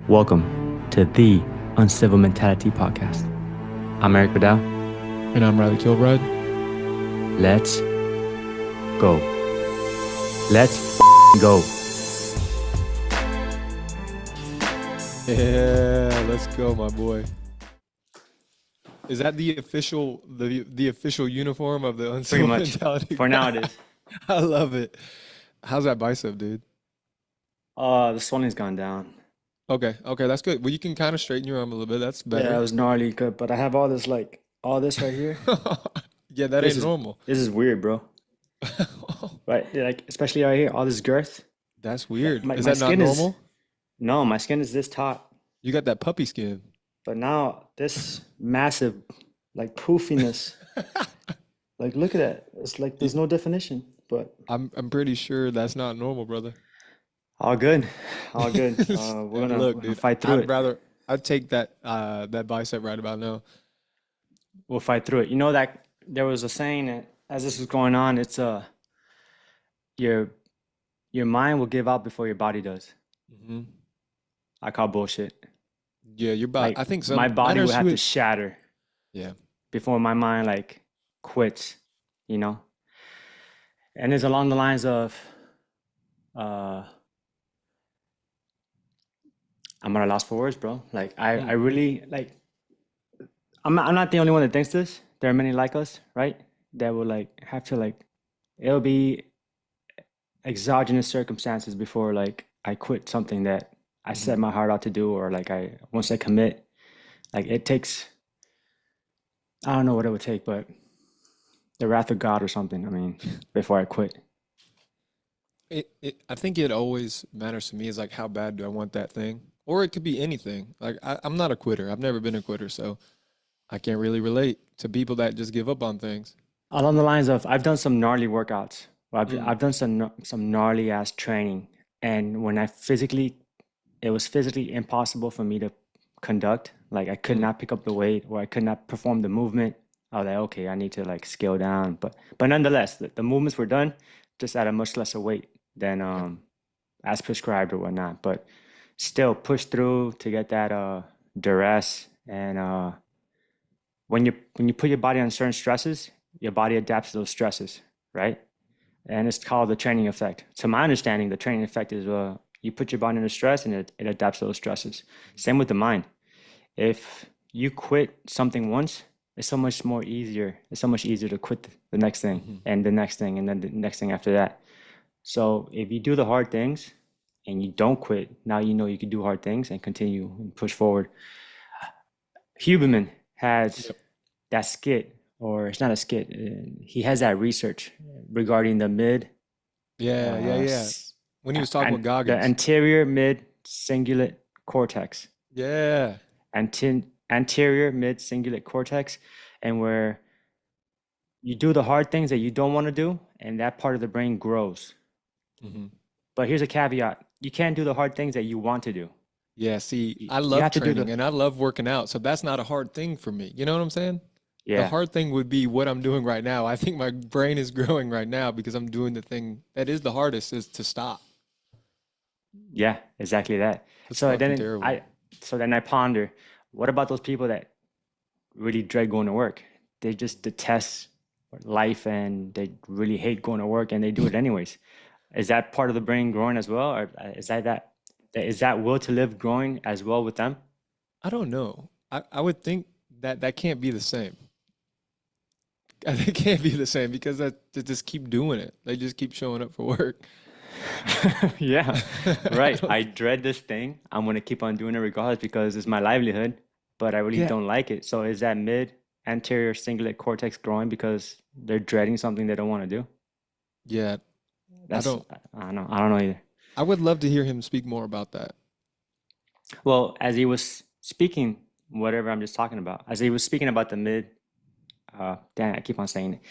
Welcome to the Uncivil Mentality Podcast. I'm Erik Vidal. And I'm Reilly Kilbride. Let's go. Let's go. Yeah, let's go, my boy. Is that the official the official uniform of the Uncivil Pretty much. Mentality? For now, it is. I love it. How's that bicep, dude? The swelling's gone down. Okay, that's good. Well, you can kind of straighten your arm a little bit. That's Yeah, it better. was gnarly good, but I have all this right here. Yeah, that This ain't is normal. this is weird, bro. Right? Like especially right here, all this girth. That's weird. My Is that not skin is normal? no, my skin is this taut, You got that puppy skin. but now this massive like poofiness. Like look at that. It's like there's no definition, but I'm pretty sure that's not normal, brother. all good. All good. We're Look, gonna dude, fight through it. I'd take that bicep right about now. We'll fight through it. You know that there was a saying that as this was going on, it's your your mind will give out before your body does. Hmm. I call bullshit. Yeah, your body. Like I think my some body mine are will have to switch. shatter Yeah. before my mind like quits, you know? And it's along the lines of uh I'm at a loss for words, bro. Like I Mm. really like I'm not the only one that thinks this. There are many like us, right? That will like have to like it'll be exogenous circumstances before like I quit something that I Hmm. set my heart out to do, or like I once I commit, like it takes I don't know what it would take, but the wrath of God or something. I mean, before I quit. I think it always matters to me is like how bad do I want that thing, or it could be anything. Like I'm not a quitter. I've never been a quitter, so I can't really relate to people that just give up on things. Along the lines of I've done some gnarly workouts. Well, Mm. I've done some gnarly ass training, and when it was physically impossible for me to conduct. Like I could Mm. not pick up the weight, or I could not perform the movement. I was like, okay, I need to like scale down. But nonetheless, the movements were done, just at a much lesser weight than Yeah. as prescribed or whatnot. But still push through to get that duress. And when you put your body on certain stresses, your body adapts to those stresses, right? And it's called the training effect. To my understanding, the training effect is you put your body under stress and it adapts to those stresses. Same with the mind. If you quit something once, it's so much more easier. It's so much easier to quit the next thing Hmm. and the next thing and then the next thing after that. So if you do the hard things and you don't quit, now you know you can do hard things and continue and push forward. Huberman has Yep. that skit, or it's not a skit. He has that research regarding the mid, Yeah. When he was talking and with the Goggins. anterior mid cingulate cortex, Yeah. anterior mid cingulate cortex, and where you do the hard things that you don't want to do, and that part of the brain grows. Hmm. But here's a caveat: you can't do the hard things that you want to do. Yeah. See, I You love have to do training the and I love working out, so that's not a hard thing for me. You know what I'm saying? The yeah, hard thing would be what I'm doing right now. I think my brain is growing right now because I'm doing the thing that is the hardest is to stop. yeah, exactly that. That's So fucking then terrible. I ponder, what about those people that really dread going to work? They just detest life and they really hate going to work and they do it anyways. Is that part of the brain growing as well, or is that will to live growing as well with them? I don't know. I would think that that can't be the same. It can't be the same because they just keep doing it. They just keep showing up for work. Yeah, I right. don't, I dread this thing. I'm gonna keep on doing it regardless because it's my livelihood, but I really yeah, don't like it. So is that mid anterior cingulate cortex growing because they're dreading something they don't want to do? yeah. I That's don't. I don't know. I don't know either. I would love to hear him speak more about that. Well, as he was speaking, whatever I'm just talking about, as he was speaking about the mid, damn, I keep on saying it.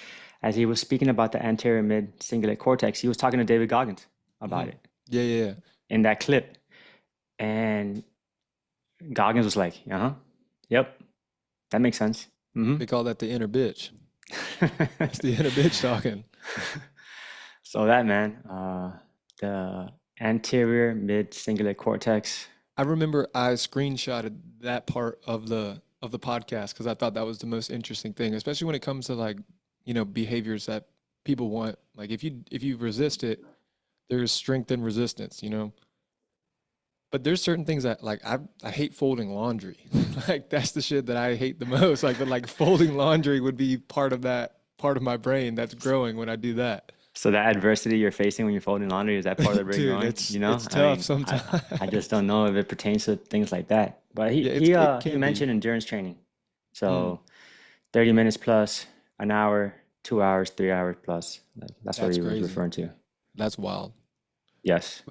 As he was speaking about the anterior mid cingulate cortex, he was talking to David Goggins about Hmm. it Yeah. in that clip. And Goggins was like, uh-huh, yep, that makes sense. Hmm. They call that the inner bitch. That's the inner bitch talking. So that man, the anterior mid cingulate cortex, I remember I screenshotted that part of the podcast because I thought that was the most interesting thing, especially when it comes to like, behaviors that people want. Like if you resist it, there's strength in resistance, you know. But there's certain things that like I hate folding laundry. Like that's the shit that I hate the most. Like but like folding laundry would be part of that part of my brain that's growing when I do that. So the adversity you're facing when you're folding laundry, is that part of the brain Dude, growing? You know, it's I tough mean, sometimes. I just don't know if it pertains to things like that. But Yeah, it he can be. mentioned endurance training. Mm, So 30 minutes plus an hour, 2 hours, 3 hours plus. That's what that's he was crazy. referring to. That's wild. Yes.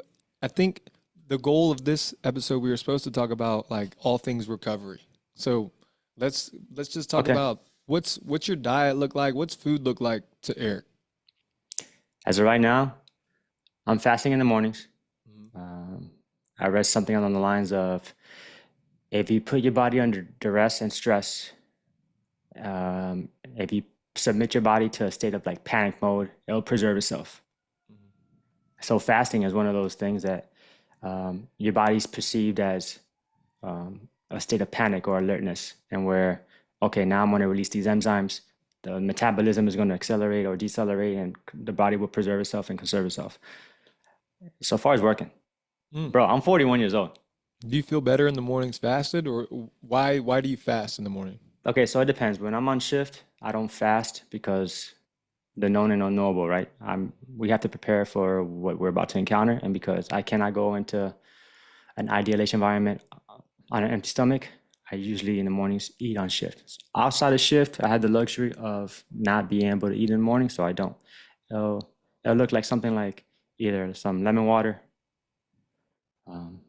I think the goal of this episode we were supposed to talk about like all things recovery. So let's just talk Okay. about what's your diet look like? What's food look like to Eric? As of right now, I'm fasting in the mornings. Mhm. Um, I read something along the lines of if you put your body under duress and stress, if you submit your body to a state of like panic mode, it'll preserve itself. Mhm. So fasting is one of those things that your body's perceived as a state of panic or alertness, and where okay, now I'm going to release these enzymes. The metabolism is going to accelerate or decelerate, and the body will preserve itself and conserve itself. So far, it's working, Mm. bro. I'm 41 years old. Do you feel better in the mornings fasted or why do you fast in the morning? Okay, so it depends. When I'm on shift, I don't fast because the known and unknowable, right? We have to prepare for what we're about to encounter, and because I cannot go into an ideal environment on an empty stomach, I usually in the mornings eat on shift. Outside of shift, I had the luxury of not being able to eat in the morning, so I don't. It'll look like something like either some lemon water, um,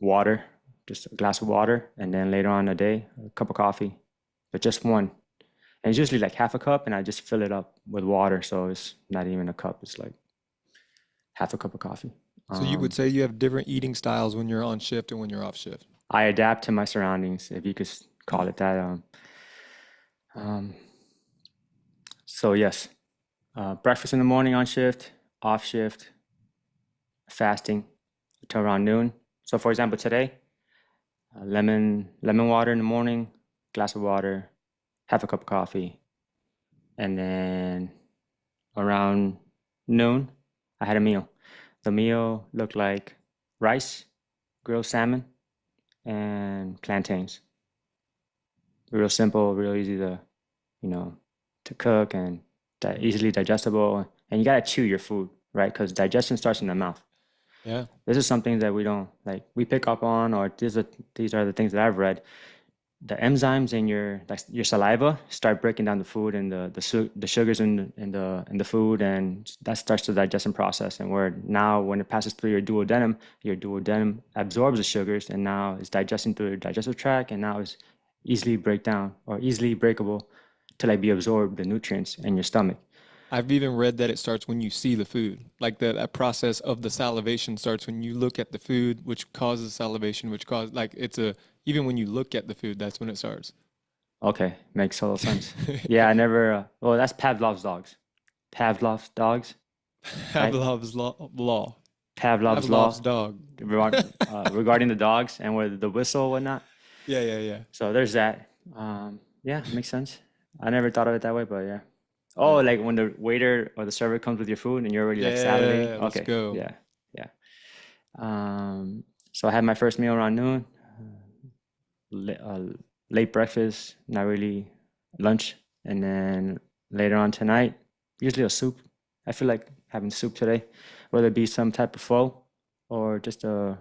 water, just a glass of water, and then later on in the day, a cup of coffee, but just one. And it's usually like half a cup, and I just fill it up with water, so it's not even a cup. It's like half a cup of coffee. So you would Um, say you have different eating styles when you're on shift and when you're off shift. I adapt to my surroundings, if you could call it that. Um, so yes, breakfast in the morning on shift, off shift, fasting till around noon. So for example, today, lemon water in the morning, glass of water, half a cup of coffee, and then around noon, I had a meal. The meal looked like rice, grilled salmon, and plantains. Real simple, real easy to, you know, to cook and easily digestible. And you gotta chew your food, right? Because digestion starts in the mouth. Yeah. This is something that we don't like. We pick up on, or these are the things that I've read. The enzymes in your saliva start breaking down the food and the sugars in the food, and that starts the digestion process. And where now when it passes through your duodenum absorbs the sugars, and now it's digesting through your digestive tract, and now it's easily break down or easily breakable to like be absorbed the nutrients in your stomach. I've even read that it starts when you see the food. Like that process of the salivation starts when you look at the food, which causes salivation, which causes like it's a even when you look at the food, that's when it starts. Okay, makes total sense. Yeah, I never. Well, that's Pavlov's dogs. Pavlov's dogs, right? Pavlov's law. Pavlov's Pavlov's law dog. regarding the dogs and with the whistle and whatnot. Yeah, yeah, yeah. So there's that. Yeah, makes sense. I never thought of it that way, but yeah. Oh, Yeah. like when the waiter or the server comes with your food and you're already like salivating. Yeah, let's Okay, go. yeah, yeah. So I had my first meal around noon. la- uh, Late breakfast, not really lunch, and then later on tonight, usually a soup. I feel like having soup today, whether it be some type of pho or just a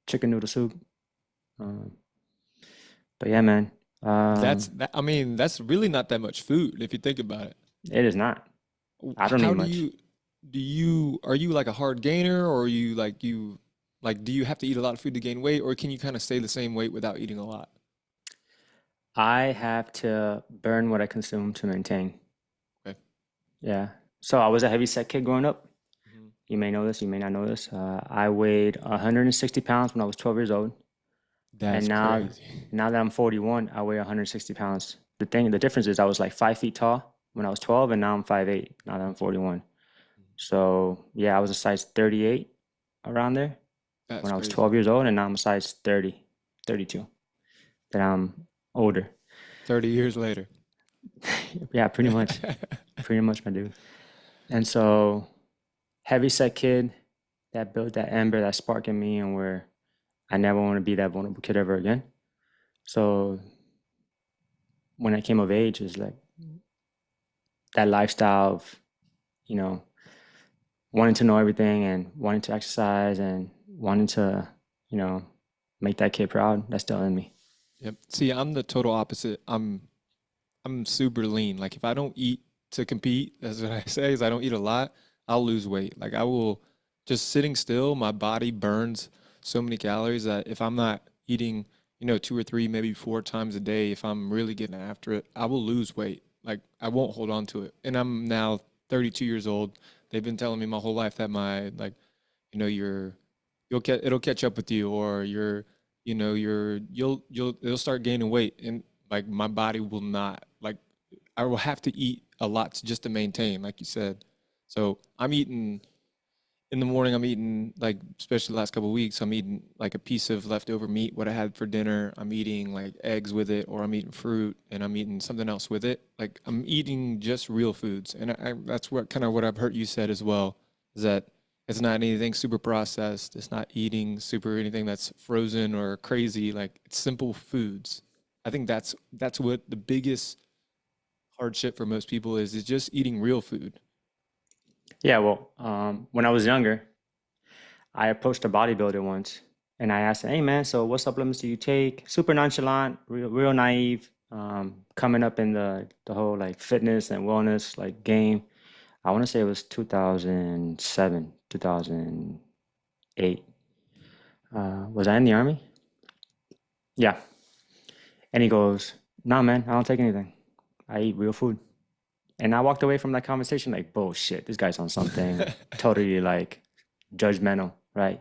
chicken noodle soup. Um, but yeah, man, I mean, that's really not that much food if you think about it. it is not. I don't need How much. do you are you like a hard gainer or are you like do you have to eat a lot of food to gain weight or can you kind of stay the same weight without eating a lot? I have to burn what I consume to maintain. Okay. Yeah. So I was a heavy set kid growing up. Mhm. You may know this, you may not know this. I weighed 160 pounds when I was 12 years old. And That's crazy. now that I'm 41, I weigh 160 pounds. The difference is I was like 5 feet tall when I was 12, and now I'm 5'8" now that I'm 41. So yeah, I was a size 38 around there. That's when I was crazy. 12 years old, and now I'm a size 30, 32. That I'm older. 30 years later. Yeah, pretty much, my dude. And so, heavy set kid that built that ember, that spark in me, and where I never want to be that vulnerable kid ever again. So when I came of age, is like that lifestyle of, you know, wanting to know everything and wanting to exercise and wanting to, you know, make that kid proud. That's still in me. Yep. See, I'm the total opposite. I'm super lean. Like if I don't eat to compete, that's what I say, is I don't eat a lot, I'll lose weight. Like I will just sitting still, my body burns so many calories that if I'm not eating, two or three, maybe four times a day, if I'm really getting after it, I will lose weight. Like I won't hold on to it. And I'm now 32 years old. They've been telling me my whole life that my like, you know, your it'll catch up with you, or it'll start gaining weight, and like my body will not, like I will have to eat a lot just to maintain, like you said. So I'm eating in the morning. I'm eating, like, especially the last couple of weeks, I'm eating like a piece of leftover meat, what I had for dinner. I'm eating like eggs with it, or I'm eating fruit, and I'm eating something else with it. Like I'm eating just real foods, and that's what kind of what I've heard you said as well, is that it's not anything super processed. It's not eating super anything that's frozen or crazy. Like it's simple foods. I think that's what the biggest hardship for most people is just eating real food. Yeah, well, when I was younger, I approached a bodybuilder once and I asked him, "Hey man, so what supplements do you take?" Super nonchalant, real naive, coming up in the whole like fitness and wellness like game. I want to say it was 2007, 2008. Was I in the army? Yeah. And he goes, "Nah, man, I don't take anything. I eat real food." And I walked away from that conversation like, bullshit, this guy's on something totally like judgmental, right?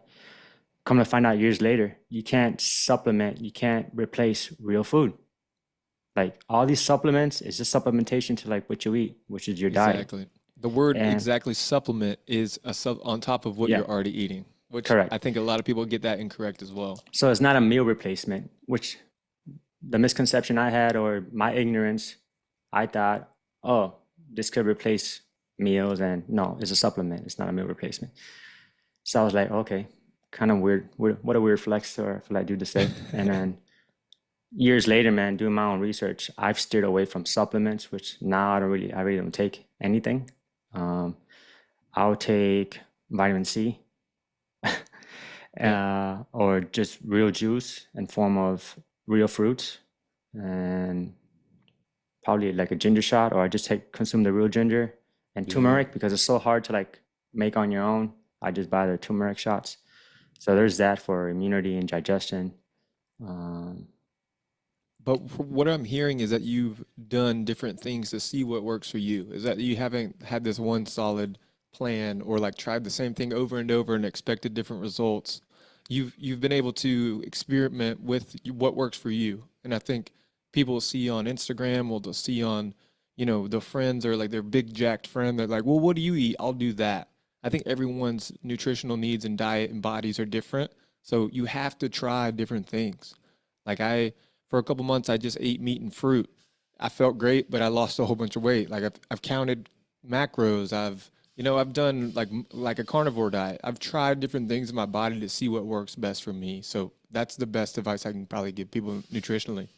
Come to find out years later, you can't supplement, you can't replace real food. Like all these supplements is just supplementation to like what you eat, which is your diet. Exactly. The word And exactly supplement is a sub on top of what yeah, you're already eating, which I correct. think a lot of people get that incorrect as well. So it's not a meal replacement, which the misconception I had or my ignorance, I thought, oh, this could replace meals, and no, it's a supplement. It's not a meal replacement. So I was like, okay, kind of weird. What a weird flex for that dude to say. And then years later, man, doing my own research, I've steered away from supplements, which now I really don't take anything. Um, I'll take vitamin C, Yeah. or just real juice in form of real fruits, and probably like a ginger shot, or I just consume the real ginger and Yeah. turmeric because it's so hard to like make on your own. I just buy the turmeric shots. So there's that for immunity and digestion. Um, But what I'm hearing is that you've done different things to see what works for you. Is that you haven't had this one solid plan, or like tried the same thing over and over and expected different results. You've been able to experiment with what works for you. And I think people see on Instagram, or they'll see on, the friends, or like their big jacked friend. They're like, well, what do you eat? I'll do that. I think everyone's nutritional needs and diet and bodies are different. So you have to try different things. Like for a couple months, I just ate meat and fruit. I felt great, but I lost a whole bunch of weight. Like I've counted macros. I've done like a carnivore diet. I've tried different things in my body to see what works best for me. So that's the best advice I can probably give people nutritionally.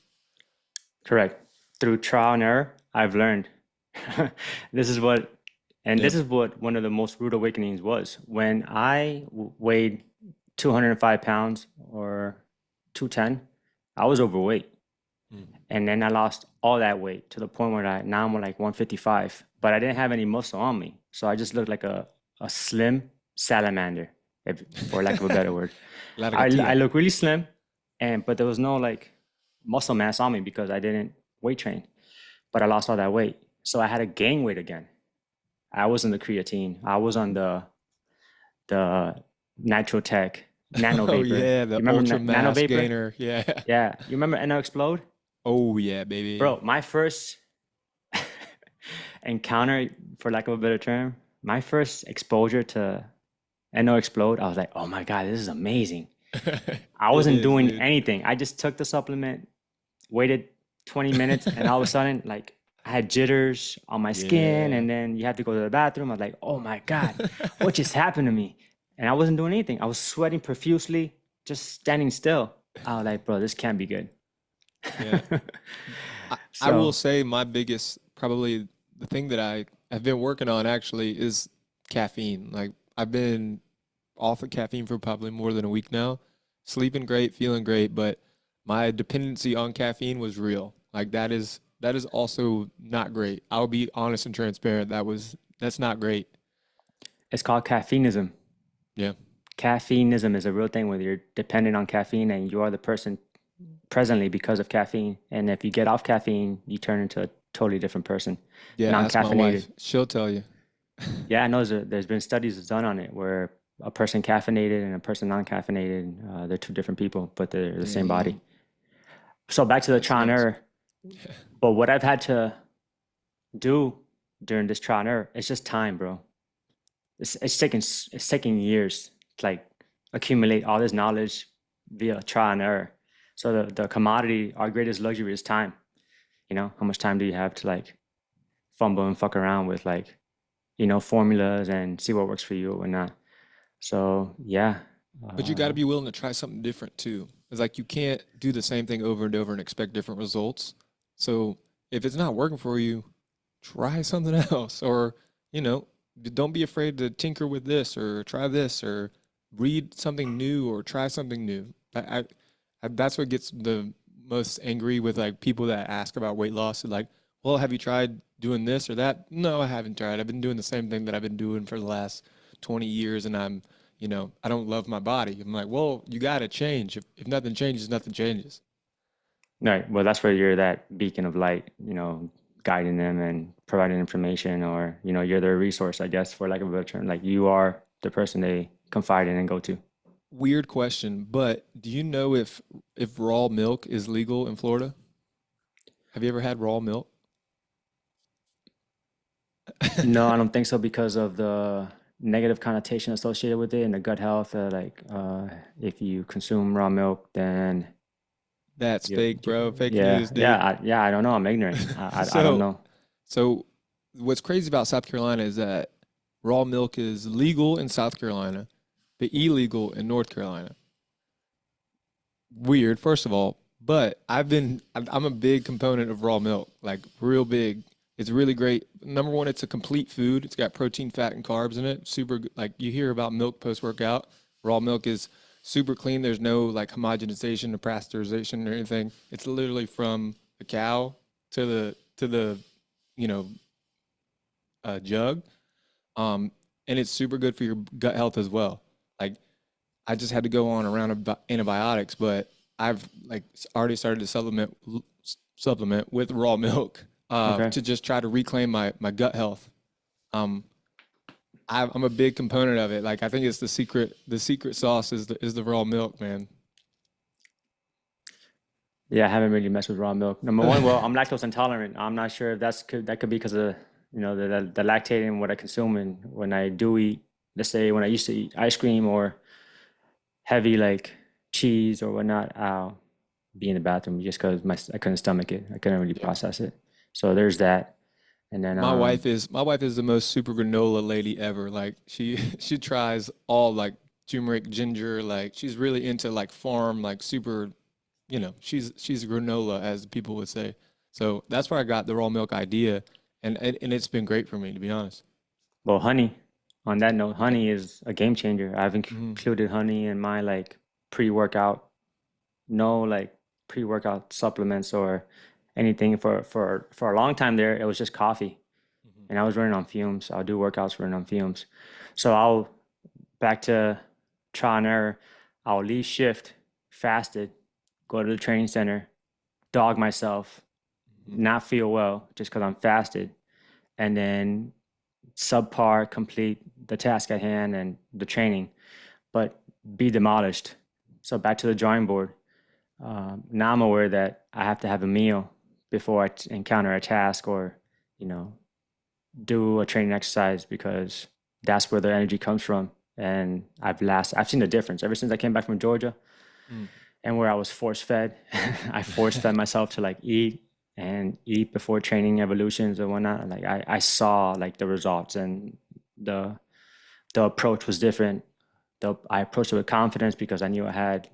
Correct. Through trial and error, I've learned. This is what, and this Yep. is what one of the most rude awakenings was. When I weighed 205 pounds or 210, I was overweight. Mm. And then I lost all that weight to the point where now I'm like 155, but I didn't have any muscle on me. So I just looked like a slim salamander, for lack of a better word. I Largatia. look really slim, but there was no like muscle mass on me because I didn't weight train. But I lost all that weight, so I had to gain weight again. I was on the creatine. I was on the Nitrotech Nano Oh Vapor. yeah, the You remember ultra Nano mass Vapor? gainer. Yeah. Yeah. You remember NO Explode? Oh yeah, baby. Bro, my first encounter, for lack of a better term, my first exposure to and no explode. I was like, oh my God, this is amazing. I It wasn't is, doing dude. anything. I just took the supplement, waited 20 minutes, and all of a sudden, like I had jitters on my skin, Yeah. and then you had to go to the bathroom. I was like, oh my God, what just happened to me? And I wasn't doing anything. I was sweating profusely, just standing still. I was like, bro, this can't be good. Yeah. I will So say my biggest, probably the thing that I have been working on actually is caffeine. Like I've been off of caffeine for probably more than a week now. Sleeping great, feeling great, but my dependency on caffeine was real. Like that is also not great. I'll be honest and transparent. That's not great. it's called caffeineism. Yeah. Caffeineism is a real thing where you're dependent on caffeine and you are the person presently because of caffeine. And if you get off caffeine, you turn into a totally different person. Yeah, And ask my uncaffeinated, wife. She'll tell you. yeah, I know there's been studies done on it where a person caffeinated and a person non-caffeinated, they're two different people, but they're the same body. Dang, So back to the that's trial and nuts. error. But what I've had to do during this trial and error, it's just time, bro. It's taking years to like accumulate all this knowledge via trial and error. So the commodity, our greatest luxury is time. How much time do you have to like fumble and fuck around with like, formulas and see what works for you or not. So yeah. But you got to Uh, be willing to try something different too. It's like you can't do the same thing over and over and expect different results. So if it's not working for you, try something else. Or, you know, don't be afraid to tinker with this or try this or read something new or try something new. That's what gets the most angry with like people that ask about weight loss. Like, well, have you tried doing this or that? No, I haven't tried. I've been doing the same thing that I've been doing for the last 20 years and I don't love my body. I'm like, well, you got to change. If nothing changes, nothing changes. right. Well, that's where you're that beacon of light, guiding them and providing information, or you're their resource, I guess, for lack of a better term. Like you are the person they confide in and go to. Weird question, but do you know if raw milk is legal in Florida? Have you ever had raw milk? No, I don't think so because of the negative connotation associated with it and the gut health. If you consume raw milk, then That's fake, bro. Fake yeah, news, yeah, dude. yeah. I don't know. I'm ignorant. I don't So, know. so what's crazy about South Carolina is that raw milk is legal in South Carolina, but illegal in North Carolina. Weird, first of all, but I'm a big component of raw milk, like real big. It's really great. Number one, it's a complete food. It's got protein, fat, and carbs in it. Super, like you hear about milk post-workout. Raw milk is super clean. There's no like homogenization or pasteurization or anything. It's literally from the cow to the you know jug. Um, and it's super good for your gut health as well. Like I just had to go on a round of antibiotics, but I've like already started to supplement with raw milk Okay. to just try to reclaim my gut health. Um, I'm a big component of it. Like I think it's the secret sauce is the raw milk, man. Yeah, I haven't really messed with raw milk. Number one, well, I'm lactose intolerant. I'm not sure if that could be because of the lactate in what I consume, and when I do eat, let's say when I used to eat ice cream or heavy like cheese or whatnot, I'll be in the bathroom just because I couldn't stomach it. I couldn't really Yeah. process it. So there's that. And then My wife is the most super granola lady ever. Like she she tries all like turmeric, ginger, like she's really into like farm, like super, she's granola as people would say. So that's where I got the raw milk idea and it's been great for me to be honest. well, honey. On that note, Yeah. honey is a game changer. I've Mhm. included honey in my like pre-workout, no like pre-workout supplements or anything for a long time there. It was just coffee, Mhm. and I was running on fumes. I'll do workouts running on fumes. So I'll back to trial and error. I'll leave shift, fasted, go to the training center, dog myself, Mhm. not feel well just because I'm fasted, and then subpar complete the task at hand and the training, but be demolished. So back to the drawing board. Now I'm aware that I have to have a meal before I encounter a task or, you know, do a training exercise because that's where the energy comes from. and I've seen the difference ever since I came back from Georgia Mm. and where I was force fed. I force fed myself to like eat and eat before training evolutions and whatnot. Like I saw like the results and the the approach was different. I approached it with confidence because I knew I had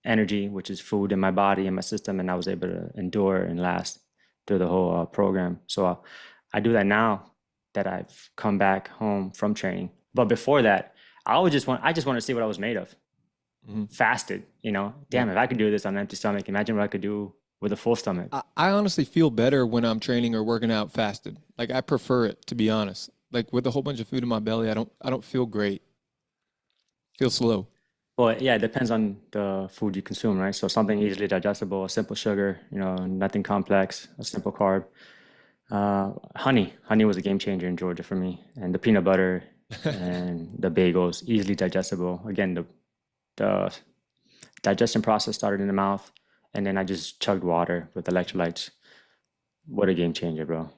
energy, which is food in my body and my system, and I was able to endure and last through the whole program. So I do that now that I've come back home from training. But before that, I just want to see what I was made of. Mhm. Fasted, you know. Yeah. Damn, if I could do this on an empty stomach, imagine what I could do with a full stomach. I honestly feel better when I'm training or working out fasted. Like I prefer it, to be honest. Like with a whole bunch of food in my belly, I don't feel great. Feel slow. Well, yeah, it depends on the food you consume, right? So something easily digestible, a simple sugar, you know, nothing complex, a simple carb. Honey was a game changer in Georgia for me, and the peanut butter and the bagels, easily digestible. Again, the digestion process started in the mouth, and then I just chugged water with electrolytes. What a game changer, bro.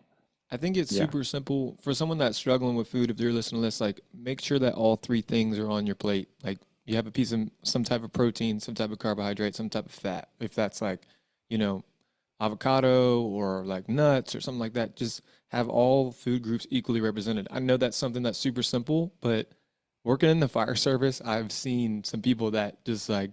I think it's Yeah. super simple for someone that's struggling with food. If you're listening to this, like make sure that all three things are on your plate. Like you have a piece of some type of protein, some type of carbohydrate, some type of fat. If that's like, you know, avocado or like nuts or something like that, just have all food groups equally represented. I know that's something that's super simple, but working in the fire service, I've seen some people that just like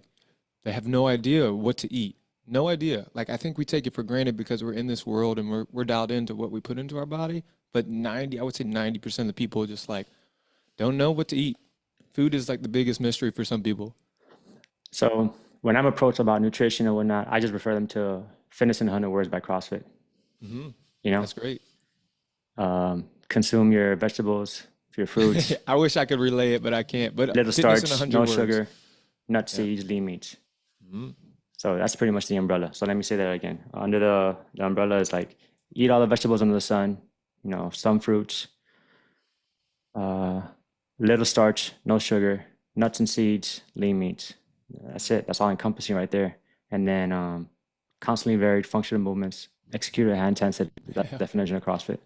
they have no idea what to eat. No idea. Like I think we take it for granted because we're in this world and we're dialed into what we put into our body. But I would say 90% of the people just like don't know what to eat. Food is like the biggest mystery for some people. So when I'm approached about nutrition and whatnot, I just refer them to Fitness in 100 Words by CrossFit. Hmm. You know, That's great. consume your vegetables, your fruits, I wish I could relay it, but I can't. But little fitness in a starch, hundred no words. sugar, nut Yeah. seeds, lean meats. Mhm. So that's pretty much the umbrella. So let me say that again. Under the umbrella is like eat all the vegetables under the sun, you know, some fruits, uh, little starch, no sugar, nuts and seeds, lean meats. That's it. That's all encompassing right there. And then constantly varied functional movements, executed at high intensity. That's the Yeah. definition of CrossFit.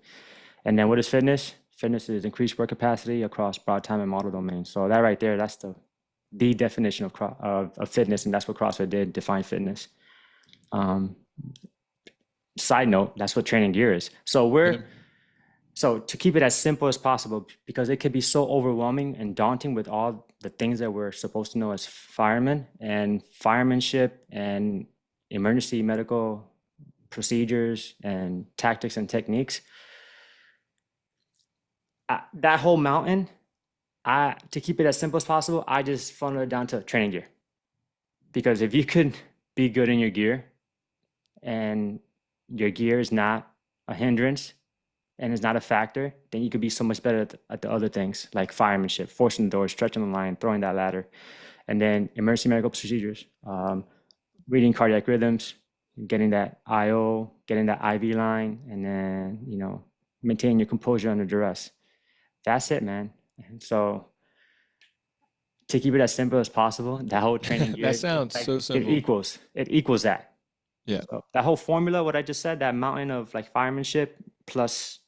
And then what is fitness? Fitness is increased work capacity across broad time and model domains. So that right there, that's the definition of fitness, and that's what CrossFit did, define fitness. Um, Side note, that's what training gear is. Yeah. So to keep it as simple as possible, because it could be so overwhelming and daunting with all the things that we're supposed to know as firemen and firemanship and emergency medical procedures and tactics and techniques. That whole mountain, I to keep it as simple as possible, I just funnel it down to training gear. Because if you could be good in your gear and your gear is not a hindrance and is not a factor, then you could be so much better at the other things like firemanship, forcing the door, stretching the line, throwing that ladder, and then emergency medical procedures, reading cardiac rhythms, getting that IO, getting that IV line, and then, you know, maintaining your composure under duress. That's it, man. And so to keep it as simple as possible, that whole training That gear, sounds like so simple. it equals that. Yeah. So that whole formula, what I just said, that mountain of like firemanship plus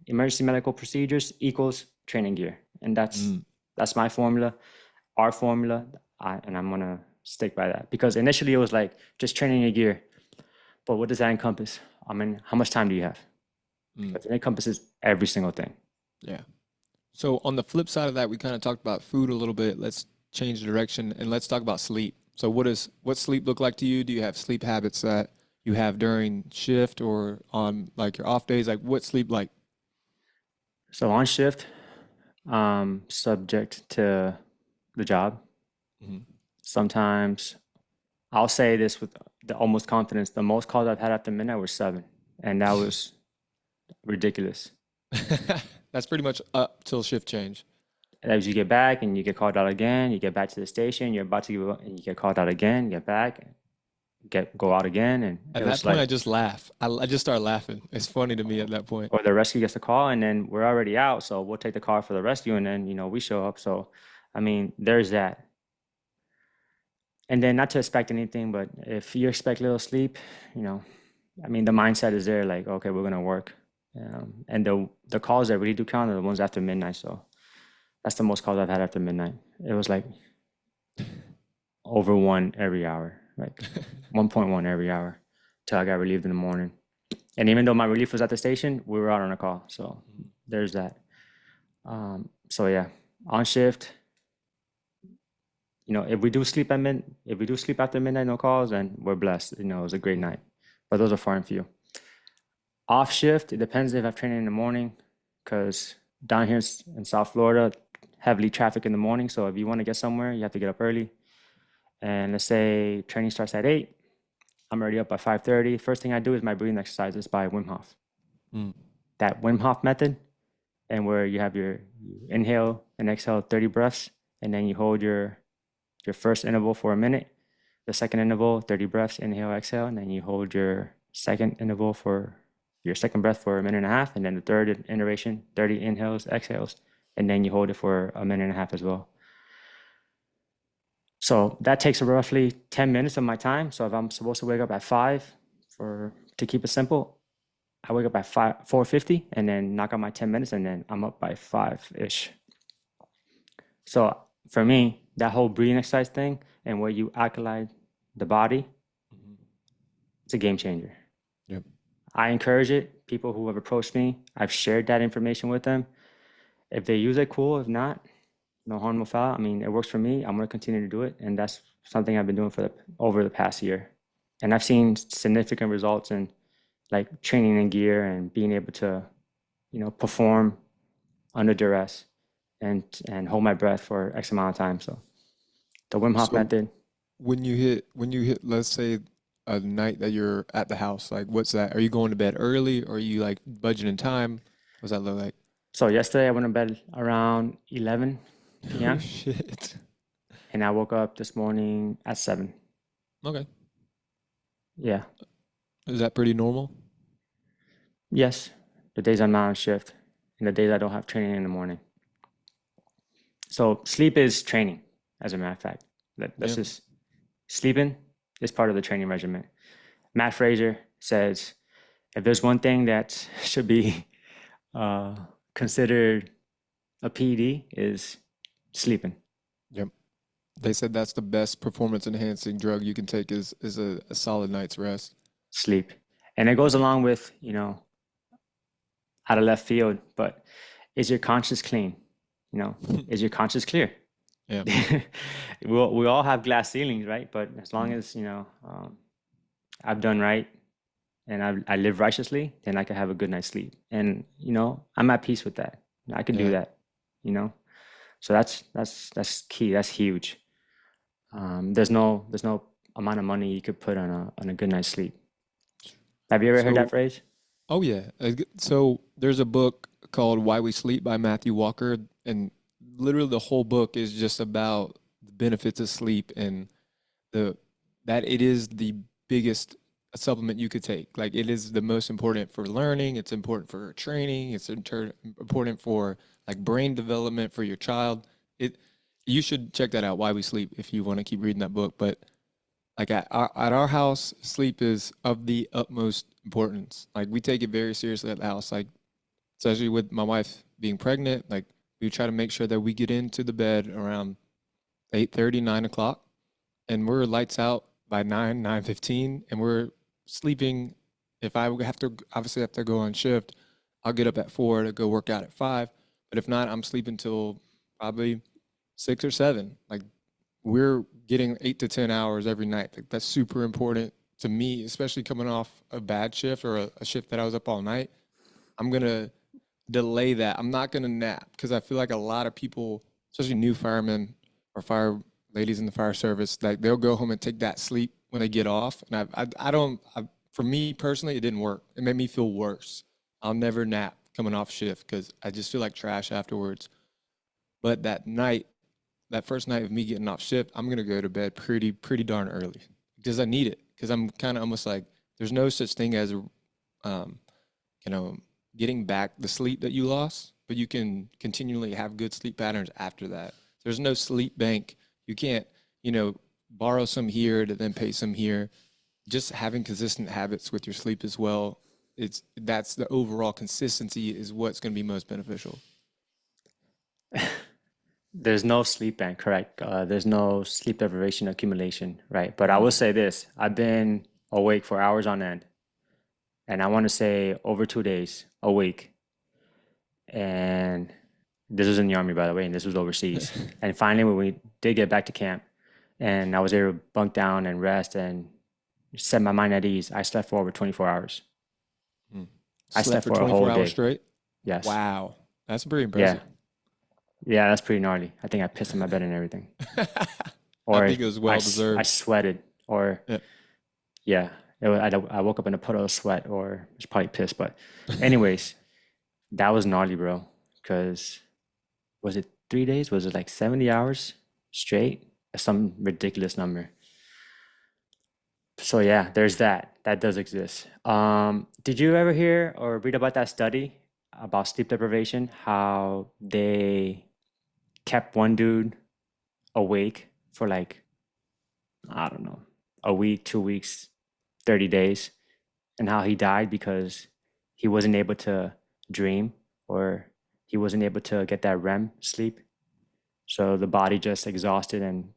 emergency medical procedures equals training gear, and Mm. that's my formula, our formula, and I'm gonna stick by that because initially it was like just training your gear, but what does that encompass? I mean, how much time do you have? Mm. Because it encompasses every single thing. Yeah. So on the flip side of that, we kind of talked about food a little bit. Let's change the direction and let's talk about sleep. So what sleep look like to you? Do you have sleep habits that you have during shift or on like your off days? Like what sleep like? So on shift, subject to the job. Mhm. Sometimes I'll say this with the almost confidence. The most calls I've had after midnight were 7, and that was ridiculous. That's pretty much up till shift change. As you get back and you get called out again, you get back to the station, you're about to give up, and you get called out again, get back, go out again, and it At that was point, like, I just laugh. I just start laughing. It's funny to me at that point. or the rescue gets the call, and then we're already out, so we'll take the car for the rescue, and then we show up. So, I mean, there's that. And then not to expect anything, but if you expect little sleep, you know, I mean, the mindset is there, like, okay, we're gonna work, and the calls that really do count are the ones after midnight. So That's the most calls I've had after midnight. It was like over one every hour, like 1.1 every hour till I got relieved in the morning. And even though my relief was at the station, we were out on a call. So there's that. So yeah, on shift, if we do sleep after midnight, no calls, then we're blessed. It was a great night. But those are far and few. Off shift, it depends if I've trained in the morning, because down here in South Florida, heavily traffic in the morning. So if you want to get somewhere, you have to get up early. And let's say training starts at 8, I'm already up by 5:30. First thing I do is my breathing exercises by Wim Hof. Mm. That Wim Hof method, and where you have you inhale and exhale 30 breaths, and then you hold your first interval for a minute, the second interval 30 breaths, inhale, exhale, and then you hold your second interval for your second breath for a minute and a half, and then the third iteration 30 inhales, exhales, and then you hold it for a minute and a half as well. So that takes roughly 10 minutes of my time. So if I'm supposed to wake up at 5 to keep it simple, I wake up at 4:50 and then knock out my 10 minutes, and then I'm up by 5-ish. So for me, that whole breathing exercise thing and where you alkalize the body, it's a game changer. Yep. I encourage it. People who have approached me, I've shared that information with them. If they use it, cool. If not, no harm, no foul. I mean, it works for me. I'm going to continue to do it. And that's something I've been doing over the past year. And I've seen significant results in like training in gear and being able to, perform under duress and hold my breath for X amount of time. So the Wim Hof So method. when you hit, let's say a night that you're at the house, like what's that? Are you going to bed early, or are you like budgeting time? What's that look like? So yesterday I went to bed around 11 Oh p.m. shit. and I woke up this morning at 7. Okay. Yeah. Is that pretty normal? Yes. The days I'm not on shift and the days I don't have training in the morning. So sleep is training, as a matter of fact. That's Yeah. just sleeping is part of the training regimen. Matt Fraser says if there's one thing that should be considered a PD is sleeping. Yep. They said that's the best performance enhancing drug you can take is a solid night's rest. Sleep. And it goes along with, out of left field, but is your conscience clean? Is your conscience clear? Yeah. We all have glass ceilings, right? But as long as, I've done right and I live righteously, then I can have a good night's sleep. And, I'm at peace with that. I can do Yeah. that, you know? So that's key. That's huge. There's no amount of money you could put on a good night's sleep. Have you ever heard that So, phrase? oh yeah. So there's a book called Why We Sleep by Matthew Walker, and literally the whole book is just about the benefits of sleep and the that it is the biggest supplement you could take. Like it is the most important for learning, it's important for training, it's important for like brain development for your child. It You should check that out, Why We Sleep, if you want to keep reading that book. But like at our house, sleep is of the utmost importance. Like we take it very seriously at the house. Like especially with my wife being pregnant, like we try to make sure that we get into the bed around 8:30, 9 o'clock, and we're lights out by 9:15, and we're sleeping. If I have to, obviously have to go on shift, I'll get up at 4 to go work out at 5. But if not, I'm sleeping till probably 6 or 7. Like we're getting 8 to 10 hours every night. Like that's super important to me, especially coming off a bad shift or a shift that I was up all night. I'm gonna delay that. I'm not gonna nap because I feel like a lot of people, especially new firemen or fire ladies in the fire service, like they'll go home and take that sleep when they get off. And I don't. For me personally, it didn't work. It made me feel worse. I'll never nap coming off shift because I just feel like trash afterwards. But that night, that first night of me getting off shift, I'm gonna go to bed pretty darn early because I need it. Because I'm kind of almost like there's no such thing as um, you know, getting back the sleep that you lost, but you can continually have good sleep patterns after that. There's no sleep bank. You can't, borrow some here to then pay some here. Just having consistent habits with your sleep as well. That's the overall consistency is what's going to be most beneficial. There's no sleep bank, correct? There's no sleep deprivation accumulation, right? But I will Mm. say this: I've been awake for hours on end, and I want to say over 2 days awake. And this was in the army, by the way, and this was overseas. And finally, when we did get back to camp, and I was able to bunk down and rest and set my mind at ease, I slept for over 24 hours. Mm. I Slept slept for for a 24 whole hours day. straight? Yes. Wow. That's pretty Yeah. impressive. Yeah, that's pretty gnarly. I think I pissed in my bed and everything. I Or think it was well I deserved. sweated. Or, Yeah. yeah, I woke up in a puddle of sweat or was probably pissed. But, anyways, that was gnarly, bro. Because was it 3 days? Was it like 70 hours straight? Some ridiculous number. So yeah, there's that. That does exist. Did you ever hear or read about that study about sleep deprivation? How they kept one dude awake for like, I don't know, a week, 2 weeks, 30 days, and how he died because he wasn't able to dream or he wasn't able to get that REM sleep. So the body just exhausted and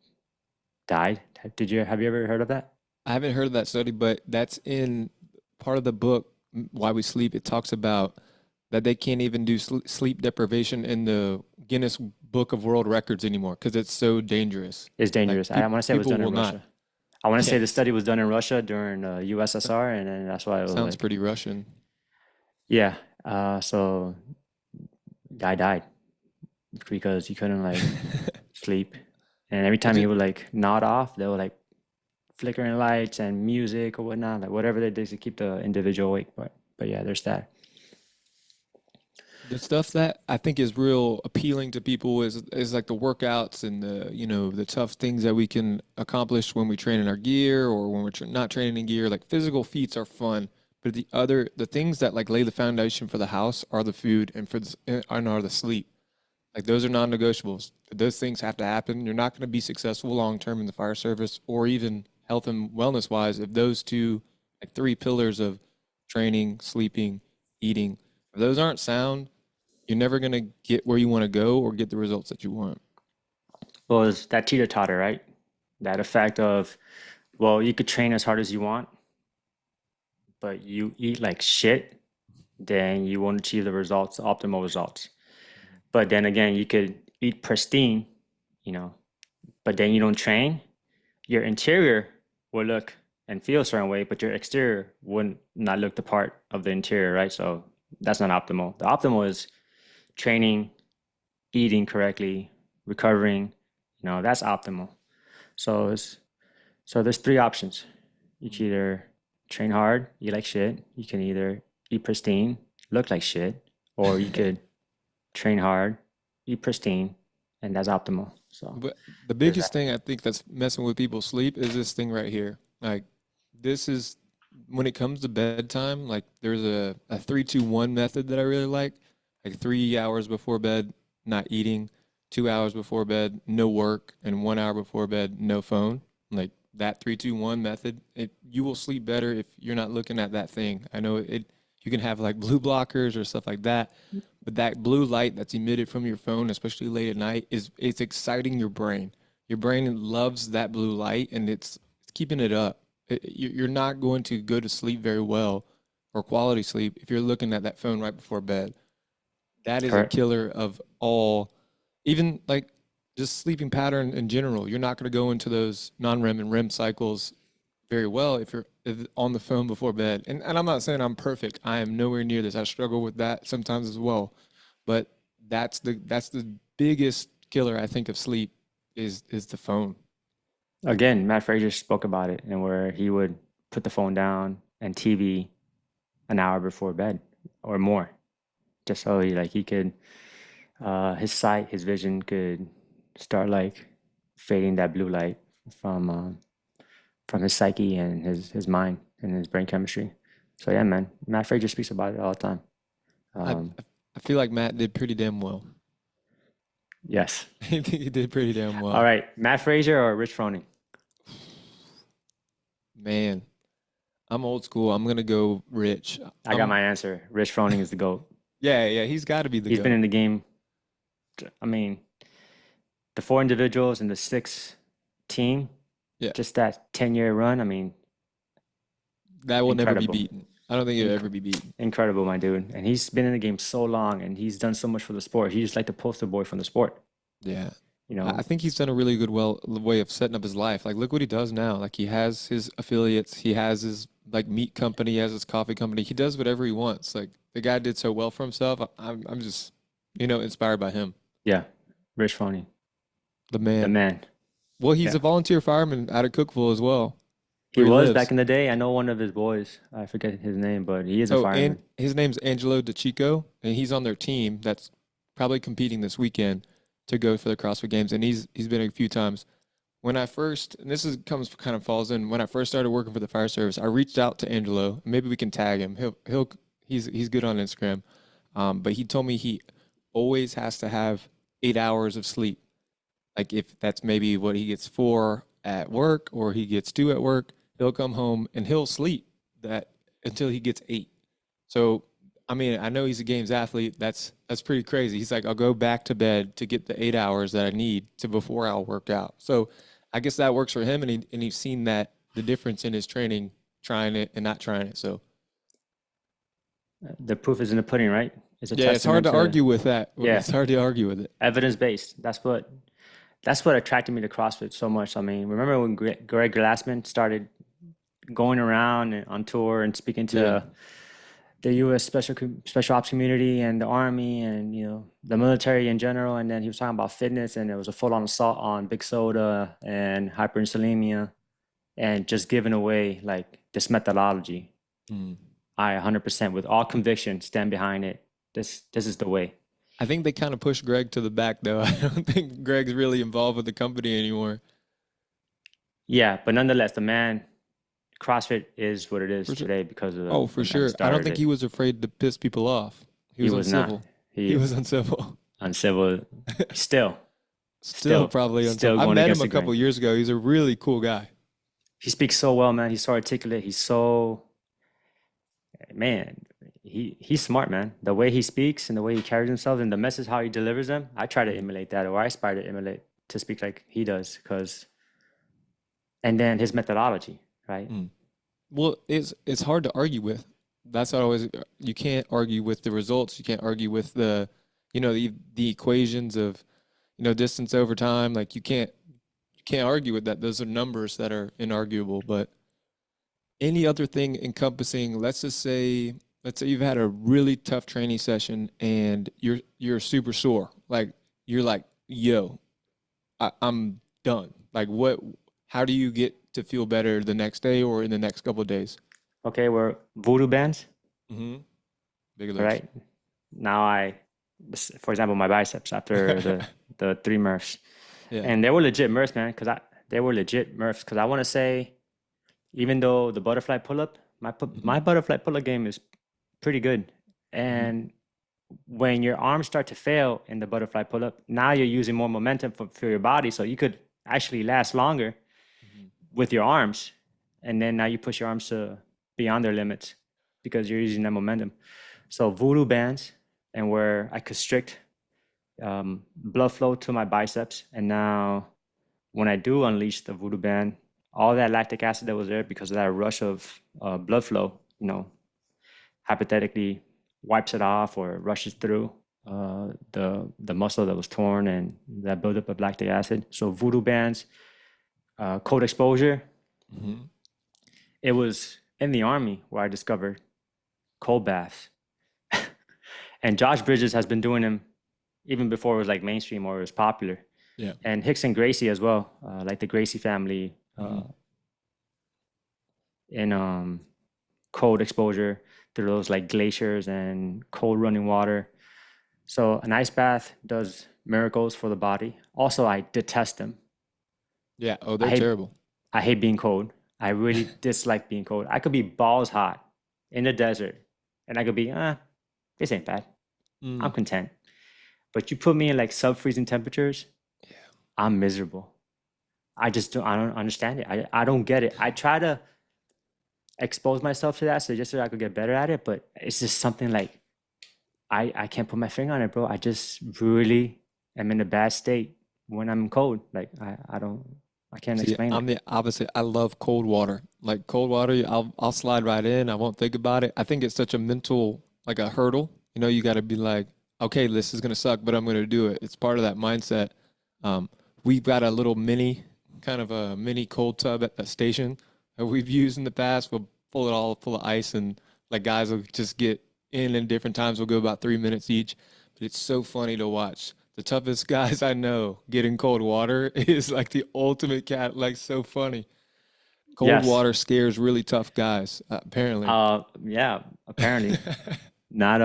died. Have you ever heard of that? I haven't heard of that study, but that's in part of the book, Why We Sleep. It talks about that they can't even do sleep deprivation in the Guinness Book of World Records anymore because it's so dangerous. It's Like dangerous. I want to say it was people done will in not. Russia. I want to say the Yes. study was done in Russia during USSR, and then that's why it was Sounds like, pretty Russian. yeah. So guy died because he couldn't like sleep, and every It time he just, would like nod off, they were like flickering lights and music or whatnot, like whatever they did to keep the individual awake. But yeah, there's that. the stuff that I think is real appealing to people is like the workouts and the the tough things that we can accomplish when we train in our gear or when we're not training in gear. Like physical feats are fun, but the things that like lay the foundation for the house are the food and and are the sleep. Like those are non-negotiables. Those things have to happen. You're not going to be successful long term in the fire service or even health and wellness wise if those two like three pillars of training, sleeping, eating, if those aren't sound, you're never going to get where you want to go or get the results that you want. Well, it's that teeter totter, right? That effect of, well, you could train as hard as you want, but you eat like shit, then you won't achieve the results, optimal results. But then again, you could eat pristine, you know, but then you don't train, your interior will look and feel a certain way, but your exterior would not look the part of the interior, right? So that's not optimal. The optimal is training, eating correctly, recovering, that's optimal. So there's three options. You can either train hard, eat like shit. You can either eat pristine, look like shit, or you could train hard, eat pristine, and that's optimal. So But the there's biggest that. thing I think that's messing with people's sleep is this thing right here. Like this is when it comes to bedtime, like there's a 3-2-1 method that I really like 3 hours before bed, not eating, 2 hours before bed, no work, and 1 hour before bed, no phone. Like that 3-2-1 method, you will sleep better if you're not looking at that thing. I know you can have like blue blockers or stuff like that, but that blue light that's emitted from your phone, especially late at night, it's exciting your brain. Your brain loves that blue light and it's keeping it up. You're not going to go to sleep very well or quality sleep if you're looking at that phone right before bed. That is a Correct. killer of all, even like just sleeping pattern in general. You're not going to go into those non-REM and REM cycles very well if you're on the phone before bed. And I'm not saying I'm perfect. I am nowhere near this. I struggle with that sometimes as well. But that's the biggest killer I think of sleep is the phone. Again, Matt Frazier spoke about it, and where he would put the phone down and TV an hour before bed or more, just so he could his sight, his vision could start like fading that blue light from uh, from his psyche and his mind and his brain chemistry. So yeah, man, Matt Frazier speaks about it all the time. I Um, I feel like Matt did pretty damn well. yes. I think he did pretty damn All well. right, Matt Frazier or Rich Froning? Man, I'm old school. I'm gonna go Rich. I got my answer. Rich Froning is the GOAT. Yeah, yeah, he's got to be the He's been goat. in the game. I mean, the 4 individuals and the 6 team, Yeah, just that 10-year run. I mean, that will never be incredible, beaten. I don't think it'll Inc- ever be beaten. incredible, my dude. And he's been in the game so long, and he's done so much for the sport. He's just like the poster boy from the sport. Yeah. You I know, think he's done a really good way of setting up his life. Like, look what he does now. Like, he has his affiliates, he has his like meat company, he has his coffee company. He does whatever he wants. Like, the guy did so well for himself. I'm just, inspired by him. yeah, Rich Froning, The the man. man. Well, he's a Yeah, volunteer fireman out of Cookville as well, he where he was back lives. in the day. I know one of his boys. I forget his name, but he is a And fireman. his name's Angelo DeChico, and he's on their team that's probably competing this weekend to go for the CrossFit Games. And he's been a few times. When I first, and this is comes kind of falls in, when I first started working for the fire service, I reached out to Angelo. Maybe we can tag him. He's good on Instagram. But he told me he always has to have 8 hours of sleep. Like, if that's maybe what he gets 4 at work or he gets 2 at work, he'll come home and he'll sleep that until he gets 8. So, I mean, I know he's a games athlete. That's pretty crazy. He's like, I'll go back to bed to get the 8 hours that I need to before I'll work out. So, I guess that works for him, and he's seen that the difference in his training, trying it and not trying it. So, The proof is in the pudding, right? It's a yeah, it's hard testament to to, argue with that. yeah, It's hard to argue with it. evidence-based. That's what attracted me to CrossFit so much. I mean, remember when Greg Glassman started going around and on tour and speaking Yeah. to the U.S. special ops community and the Army and the military in general, and then he was talking about fitness, and it was a full-on assault on big soda and hyperinsulinemia, and just giving away like this methodology. Mm. I 100% with all conviction stand behind it. This is the way. I think they kind of pushed Greg to the back, though. I don't think Greg's really involved with the company anymore. Yeah, but nonetheless, the man CrossFit is what it is For sure. today because of Oh, the for man that sure. I don't started think he it. was afraid to piss people off. He He was was not. uncivil. He He was is uncivil. uncivil. Still, Still still, probably uncivil. still I going met him against a the couple grain. years ago. He's a really cool guy. He speaks so well, man. He's so articulate. He's so man. He's smart, man. The way he speaks and the way he carries himself and the message how he delivers them, I try to emulate that, or I aspire to emulate to speak like he does, because and then his methodology, right? Mm. Well, it's hard to argue with. That's what I always. You can't argue with the results. You can't argue with the equations of distance over time. Like, you can't argue with that. Those are numbers that are inarguable. But any other thing encompassing, let's say you've had a really tough training session and you're super sore. Like, you're like, yo, I'm done. Like, how do you get to feel better the next day or in the next couple of days? Okay, we're voodoo bands, Mm-hmm. Big all lips. right? Now for example, my biceps after the 3 Murphs, Yeah. and they were legit Murphs, man, because they were legit Murphs. Because I want to say, even though the butterfly pull up, Mm-hmm. my butterfly pull up game is pretty good, Mm-hmm. and when your arms start to fail in the butterfly pull up, now you're using more momentum for your body, so you could actually last longer Mm-hmm. with your arms, and then now you push your arms to beyond their limits because you're using that momentum. So voodoo bands, and where I constrict blood flow to my biceps, and now when I do unleash the voodoo band, all that lactic acid that was there because of that rush of blood flow, hypothetically wipes it off or rushes through the muscle that was torn and that buildup of lactic acid. So voodoo bands, cold exposure. Mm-hmm. It was in the army where I discovered cold baths, and Josh Bridges has been doing them even before it was like mainstream or it was popular. Yeah. And Hicks and Gracie as well, like the Gracie family Mm-hmm. in cold exposure through those like glaciers and cold running water. So an ice bath does miracles for the body. Also, I detest them. Yeah. Oh, I they're hate terrible. I hate being cold. I really dislike being cold. I could be balls hot in the desert, and I could be, this ain't bad. I'm Mm. content. But you put me in like sub-freezing temperatures, Yeah. I'm miserable. I don't understand it. I don't get it. I try to expose myself to that so just so I could get better at it, but it's just something like I can't put my finger on it, bro. I just really am in a bad state when I'm cold. Like I can't See, explain it. I'm the opposite. I love cold water. Like cold water, I'll slide right in. I won't think about it. I think it's such a mental, like a hurdle. You know, you got to be like, okay, this is gonna suck, but I'm gonna do it. It's part of that mindset. Um, we've got a little mini, kind of a mini cold tub at the station that we've used in the past. We'll pull it all full of ice, and like guys will just get in different times. We'll go about 3 minutes each. But it's so funny to watch. The toughest guys I know getting cold water is like the ultimate cat, like so funny. Cold Yes. water scares really tough guys, apparently. Yeah, apparently. Not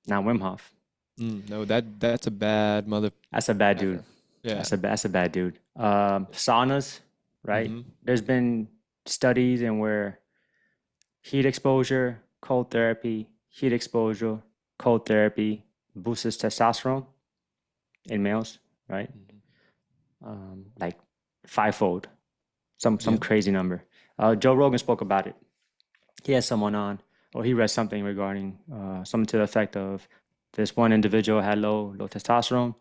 not Wim Hof. No, that's a bad mother That's a bad dude. effer. Yeah. That's a bad dude. Saunas, right? Hmm. There's been studies in where heat exposure, cold therapy, heat exposure, cold therapy boosts testosterone in males, right? Like fivefold, some Yeah. crazy number. Joe Rogan spoke about it. He had someone on, or he read something regarding something to the effect of this one individual had low testosterone,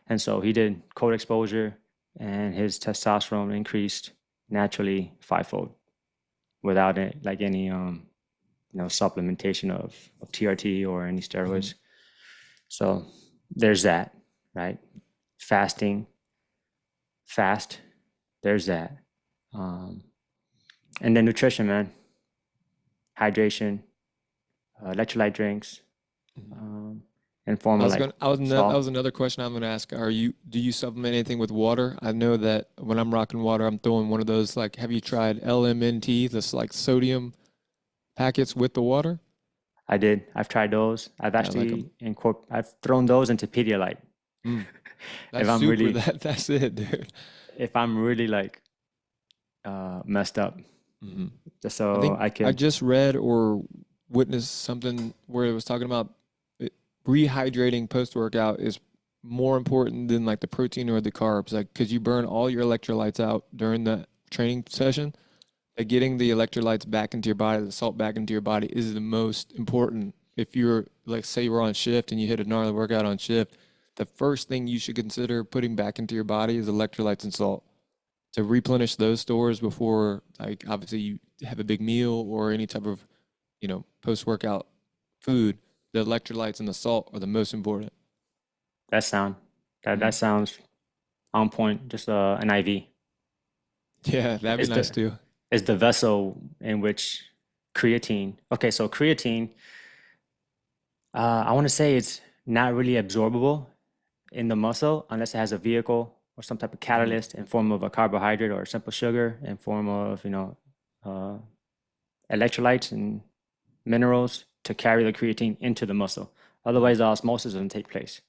and so he did cold exposure, and his testosterone increased naturally fivefold without it, like any supplementation of TRT or any Hmm. steroids. So there's that, right? Fasting, fast. There's that, um, and then nutrition, man. Hydration, electrolyte drinks, um, in form of like That was salt. another question I'm gonna ask. Do you supplement anything with water? I know that when I'm rocking water, I'm throwing one of those like, have you tried LMNT, this like sodium packets with the water? I did. I've tried those. Yeah, I like them. I've thrown those into Pedialyte. Mm, If that's I'm super. really That's it, dude. if I'm really like messed up, Hmm. just I so think I I can. just read or witnessed something where it was talking about it, rehydrating post workout is more important than like the protein or the carbs, like because you burn all your electrolytes out during the training session. Like getting the electrolytes back into your body, the salt back into your body is the most important. If you're like, say, you're on shift and you hit a gnarly workout on shift, the first thing you should consider putting back into your body is electrolytes and salt to replenish those stores before, like, obviously you have a big meal or any type of, post workout food. The electrolytes and the salt are the most important. That sound that Mhm. sounds on point. Just an IV Yeah, that'd be is nice the too. is the vessel in which creatine. Okay, so creatine. I want to say it's not really absorbable in the muscle unless it has a vehicle or some type of Mhm. catalyst in form of a carbohydrate or a simple sugar in form of uh, electrolytes and minerals to carry the creatine into the muscle. Mhm. Otherwise, the osmosis doesn't take place.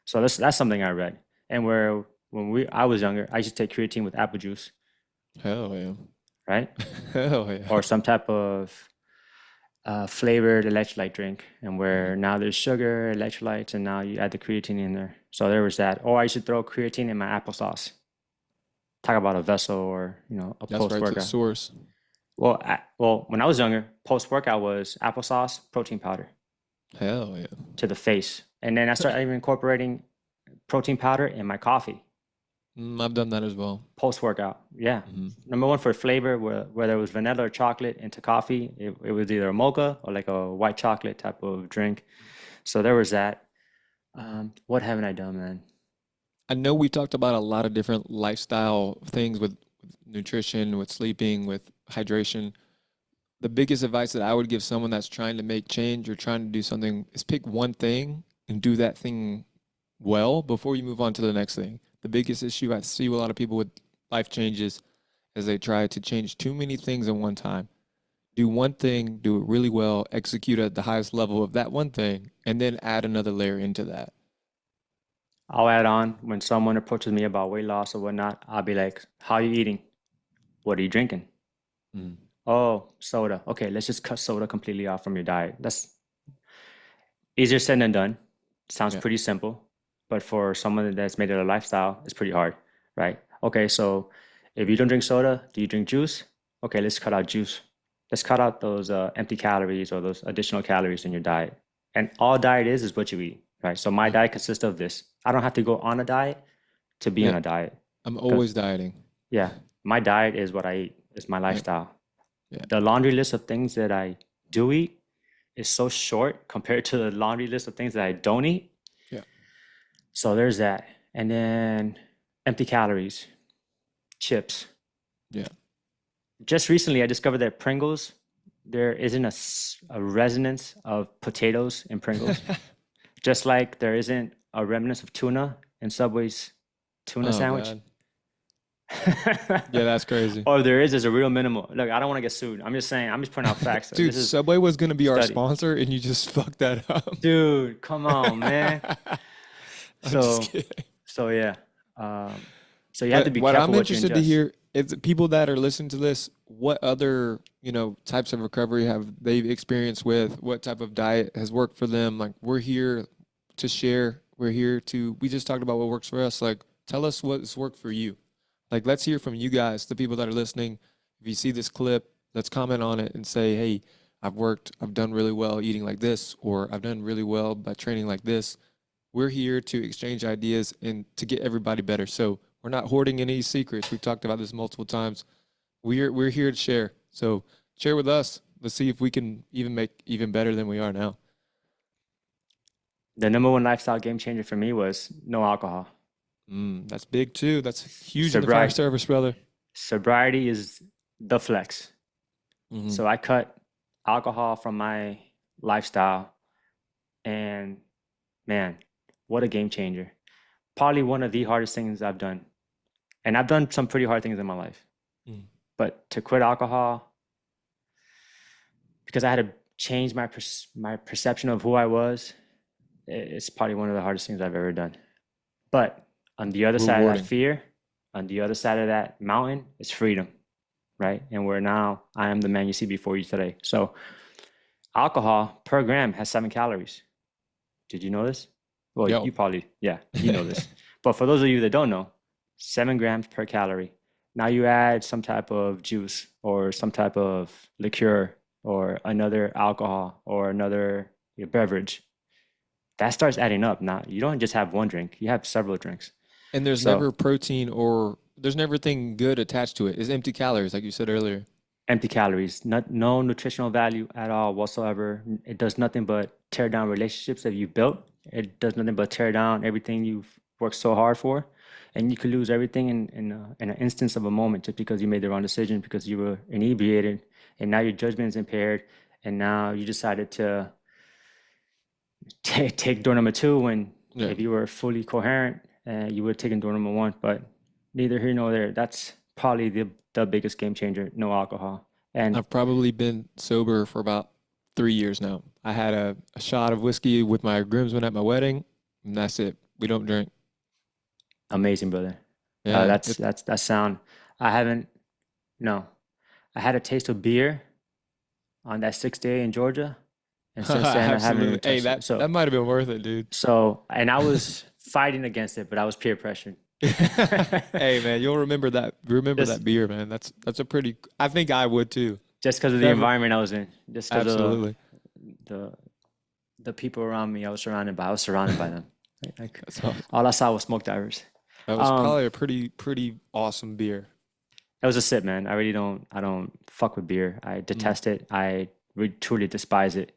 So that's something I read. And where when we I was younger, I used to take creatine with apple juice, Hell yeah. right? Hell yeah. Or some type of flavored electrolyte drink, and Mhm. where now there's sugar, electrolytes, and now you add the creatine in there. So there was that. Or I should throw creatine in my applesauce. Talk about a vessel or a That's post right to the workout. source. Well, when I was younger, post workout was applesauce, protein powder Hell yeah. to the face, and then I started even incorporating protein powder in my coffee I've done that as well. post workout. Yeah, Mhm. number one for flavor, whether it was vanilla or chocolate into coffee, it was either a mocha or like a white chocolate type of drink. So there was that. What haven't I done, man? I know we talked about a lot of different lifestyle things with nutrition, with sleeping, with hydration. The biggest advice that I would give someone that's trying to make change or trying to do something is pick one thing and do that thing well before you move on to the next thing. The biggest issue I see with a lot of people with life changes is they try to change too many things at one time. Do one thing, do it really well, execute at the highest level of that one thing, and then add another layer into that. I'll add on when someone approaches me about weight loss or whatnot. I'll be like, "How are you eating? What are you drinking? Mm. Oh, soda. Okay, let's just cut soda completely off from your diet." That's easier said than done. Sounds Yeah. pretty simple, but for someone that's made it a lifestyle, it's pretty hard, right? Okay, so if you don't drink soda, do you drink juice? Okay, let's cut out juice. Let's cut out those empty calories or those additional calories in your diet. And all diet is what you eat, right? So my Mm. diet consists of this. I don't have to go on a diet to be Yeah, on a diet. I'm Because always dieting. yeah, my diet is what I eat. It's my Right. lifestyle. Yeah. The laundry list of things that I do eat is so short compared to the laundry list of things that I don't eat. Yeah. So there's that. And then empty calories, chips. Yeah. Just recently, I discovered that Pringles, there isn't a resonance of potatoes in Pringles. Just like there isn't a remnants of tuna in Subway's tuna Oh sandwich. God. Yeah, that's crazy. Or there is a real minimal. Look, I don't want to get sued. I'm just saying, I'm just putting out facts. Dude, This is Subway was gonna be our study. sponsor and you just fucked that up. Dude, come on, man. I'm just So, kidding. so yeah. Um, so you have to But be what careful I'm what you interested to ingest. hear is people that are listening to this, what other, types of recovery have they experienced with? What type of diet has worked for them? Like we're here to share. We just talked about what works for us. Like tell us what's worked for you. Like let's hear from you guys, the people that are listening. If you see this clip, let's comment on it and say, hey, I've done really well eating like this, or I've done really well by training like this. We're here to exchange ideas and to get everybody better. So we're not hoarding any secrets. We've talked about this multiple times. We're here to share. So share with us. Let's see if we can even make even better than we are now. The number one lifestyle game changer for me was no alcohol. That's big too. That's huge in the fire Sobriety, service, brother. sobriety is the flex. Mm-hmm. So I cut alcohol from my lifestyle, and man, what a game changer. Probably one of the hardest things I've done. And I've done some pretty hard things in my life. Mm. But to quit alcohol, because I had to change my perception of who I was, it's probably one of the hardest things I've ever done. But on the other side of that Rewarding. fear, on the other side of that mountain is freedom, right? And where now I am the man you see before you today. So alcohol per gram has 7 calories. Did you know this? Well, Yo. you probably, yeah, you know this. But for those of you that don't know, 7 grams per calorie. Now you add some type of juice or some type of liqueur or another alcohol or another beverage. That starts adding up. Now you don't just have one drink; you have several drinks. And there's So never protein or there's never anything good attached to it. It's empty calories, like you said earlier. empty calories, no nutritional value at all whatsoever. It does nothing but tear down relationships that you've built. It does nothing but tear down everything you've worked so hard for, and you could lose everything in an instance of a moment just because you made the wrong decision because you were inebriated, and now your judgment is impaired, and now you decided to take door number two when Yeah. if you were fully coherent, you would have taken door number one. But neither here nor there. That's probably the biggest game changer. No alcohol. And I've probably been sober for about 3 years now. I had a shot of whiskey with my groomsmen at my wedding, and that's it. We don't drink. amazing, brother. Yeah, That's sound. I haven't. No, I had a taste of beer on that 6th day in Georgia, and since then I haven't even absolutely. Hey, touched it. that might have been worth it, dude. And I was fighting against it, but I was peer pressured. Hey, man, you'll remember that. Remember Just that beer, man. That's a pretty. I think I would too. just because of the Never. environment I was in, just because of Absolutely. the the people around me, I was surrounded by them. Like That's awesome. all I saw was smoke divers. That was Um, probably a pretty awesome beer. It was a sip, man. I don't fuck with beer. I detest it. I truly despise it.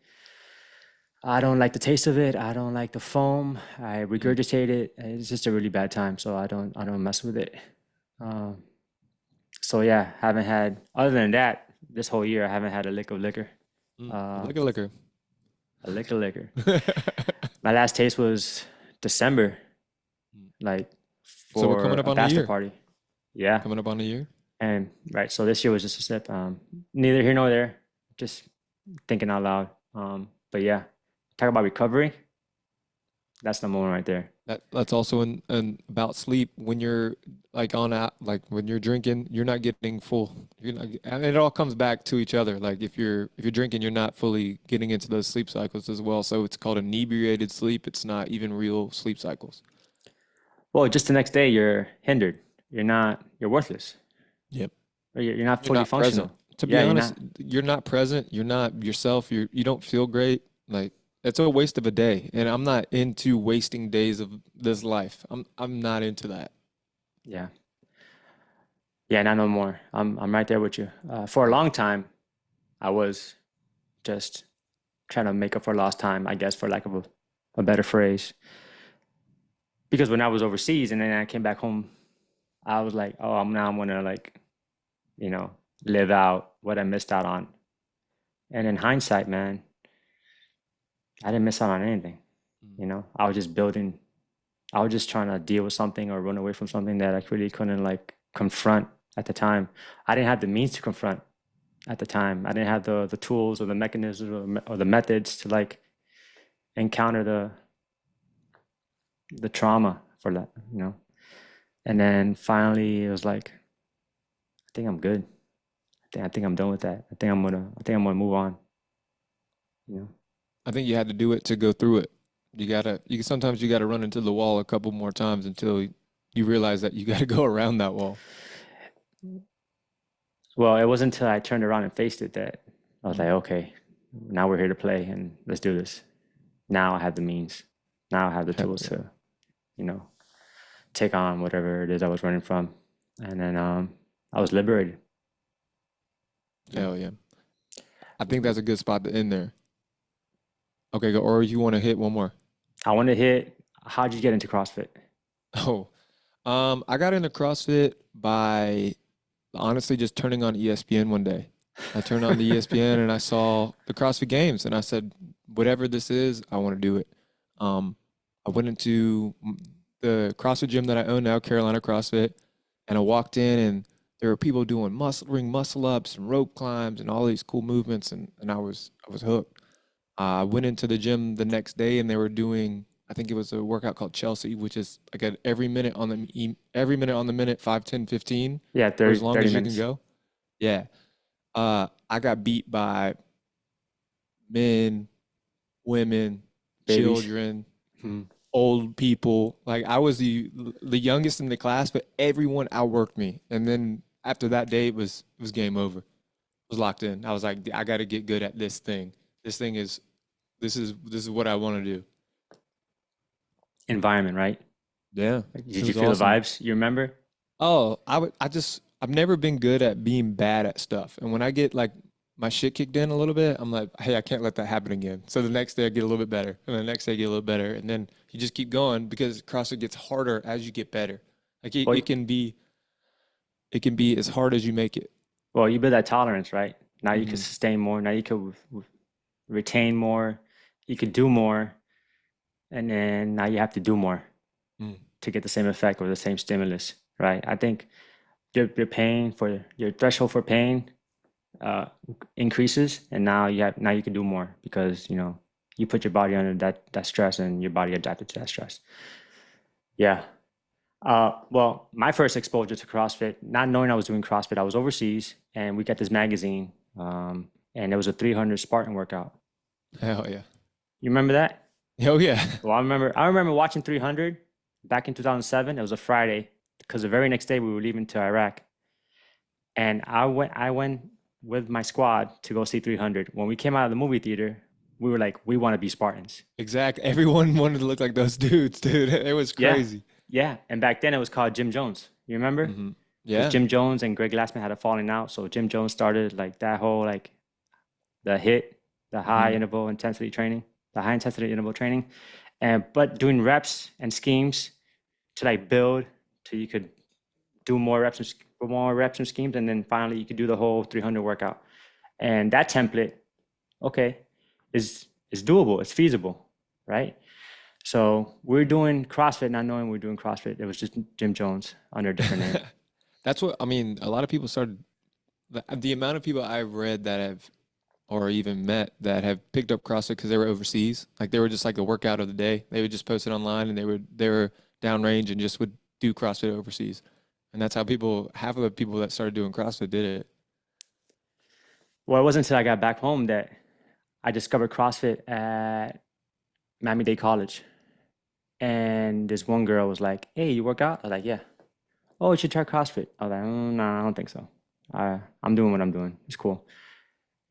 I don't like the taste of it. I don't like the foam. I Mm. regurgitate it. It's just a really bad time, so I don't mess with it. Um, so yeah, haven't had other than that this whole year. I haven't had a lick of liquor. Uh, Liquor. a lick of liquor. My last taste was December, like So we're for coming up a on a bachelor year. party. Yeah, Coming up on a year. and right. So this year was just a sip. Neither here nor there. Just thinking out loud. But yeah, talk about recovery. That's number one right there. That's also in about sleep. When you're like on out, like when you're drinking, you're not getting full. You're not, and it all comes back to each other. Like if you're drinking, you're not fully getting into those sleep cycles as well. So it's called inebriated sleep. It's not even real sleep cycles. Well, just the next day you're hindered. You're worthless. Yep. Or you're not You're fully not present. functional. To be Yeah, you're honest, not. you're not present. You're not yourself. You don't feel great. Like it's a waste of a day. And I'm not into wasting days of this life. I'm not into that. Yeah. Yeah, not no more. I'm right there with you. For a long time, I was just trying to make up for lost time, I guess, for lack of a better phrase. Because when I was overseas and then I came back home, I was like, oh, I'm gonna like, you know, live out what I missed out on. And in hindsight, man, I didn't miss out on anything. Mm. I was just building, I was just trying to deal with something or run away from something that I really couldn't like confront at the time. I didn't have the means to confront at the time. I didn't have the tools or the mechanisms or the methods to like encounter the trauma for that. And then finally it was like, I think I'm good. I think I'm done with that. I think I'm gonna move on, you know. I think you had to do it to go through it. Sometimes you gotta run into the wall a couple more times until you realize that you gotta go around that wall. Well, it wasn't until I turned around and faced it that I was like, Mm. okay, now we're here to play and let's do this. Now I have the means. Now I have the Hell tools yeah. to, you know, take on whatever it is I was running from. And then I was liberated. Yeah. Hell yeah. I think that's a good spot to end there. Okay, go. Or you want to hit one more? I want to hit, how'd you get into CrossFit? Oh, I got into CrossFit by honestly just turning on ESPN one day. I turned on the ESPN and I saw the CrossFit Games, and I said, whatever this is, I want to do it. Um, I went into the CrossFit gym that I own now, Carolina CrossFit, and I walked in and there were people doing muscle ups and rope climbs and all these cool movements, and I was hooked. I went into the gym the next day and they were doing, I think it was a workout called Chelsea, which is like at every minute on the minute, 5, 10, 15, Yeah, or as 30, long 30 as you can minutes. go. Yeah. I got beat by men, women, Babies. children, Hmm. old people. Like I was the youngest in the class, but everyone outworked me. And then after that day, it was game over. It was locked in. I was like, I got to get good at this thing. This thing is this is what I want to do. Environment, right? Yeah, Like, it did you was feel the awesome. vibes? You remember? Oh, I've never been good at being bad at stuff. And when I get like my shit kicked in a little bit, I'm like, hey, I can't let that happen again. So the next day I get a little bit better. And the next day I get a little better. And then you just keep going because CrossFit gets harder as you get better. Like Well, it can be as hard as you make it. well, you build that tolerance, right? Now you can Hmm. sustain more. Now you can retain more. You can do more, and then now you have to do more Mm. to get the same effect or the same stimulus, right? I think your pain for your threshold for pain uh, increases, and now you can do more because you put your body under that stress, and your body adapted to that stress. Yeah. Well, my first exposure to CrossFit, not knowing I was doing CrossFit, I was overseas, and we got this magazine, and it was a 300 Spartan workout. Hell yeah. You remember that? Hell yeah. Well, I remember watching 300 back in 2007. It was a Friday because the very next day we were leaving to Iraq, and I went with my squad to go see 300. When we came out of the movie theater, we were like, we want to be Spartans. Exactly. Everyone wanted to look like those dudes, dude. It was Yeah, crazy. yeah. And back then it was called Jim Jones. You remember? Hmm. Because Yeah. Jim Jones and Greg Glassman had a falling out, so Jim Jones started like that whole like the hit, the high Hmm. interval intensity training, the high intensity interval training, and but doing reps and schemes to like build till you could do more reps and schemes, and then finally you could do the whole 300 workout. And that template, okay, is doable. It's feasible, right? So we're doing CrossFit, not knowing we're doing CrossFit. It was just Jim Jones under a different name. That's what I mean. A lot of people started the amount of people I've read that have or even met that have picked up CrossFit because they were overseas. Like they were just like the workout of the day. They would just post it online and they were downrange and just would do CrossFit overseas. And that's how half of the people that started doing CrossFit did it. Well, it wasn't until I got back home that I discovered CrossFit at Miami-Dade College. And this one girl was like, "Hey, you work out?" I was like, "Yeah." "Oh, you should try CrossFit." I was like, No, I don't think so. I'm doing what I'm doing. It's cool."